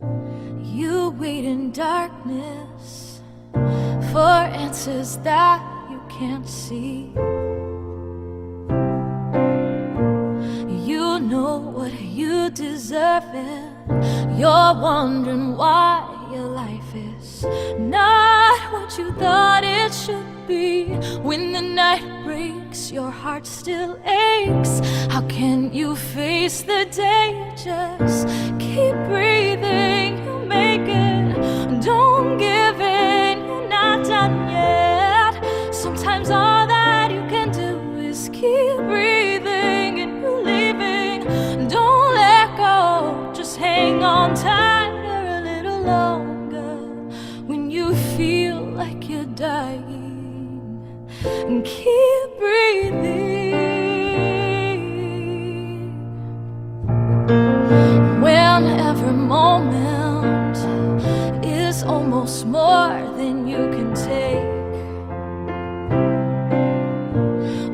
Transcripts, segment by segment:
You wait in darkness for answers that you can't see. You know what you deserve and you're wondering why your life is not what you thought it should be. When the night breaks, your heart still aches. How can you face the day? Just keep breathing, you'll make it. Don't give in, you're not done yet. Sometimes all that you can do is keep breathing and believing. Don't let go, just hang on tighter a little longer. When you feel like you're dying, and keep breathing. When every moment is almost more than you can take,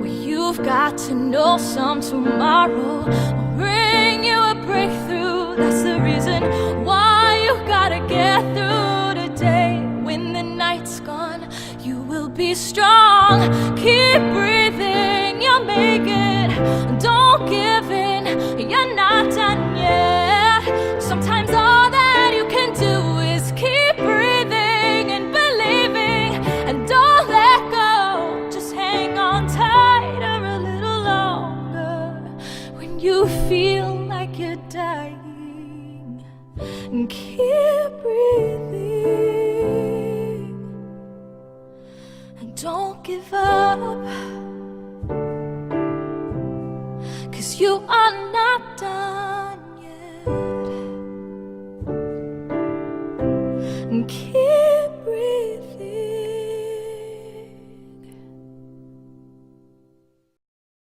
well, you've got to know some tomorrow will bring you a breakthrough. That's the reason why you gotta get through today. When the night's gone, you will be strong. Keep breathing, you'll make it. Don't give in, you're not done yet. Sometimes all that you can do is keep breathing and believing. And don't let go, just hang on tighter a little longer. When you feel like you're dying, and keep breathing. Don't give up, 'cause you are not done yet. And keep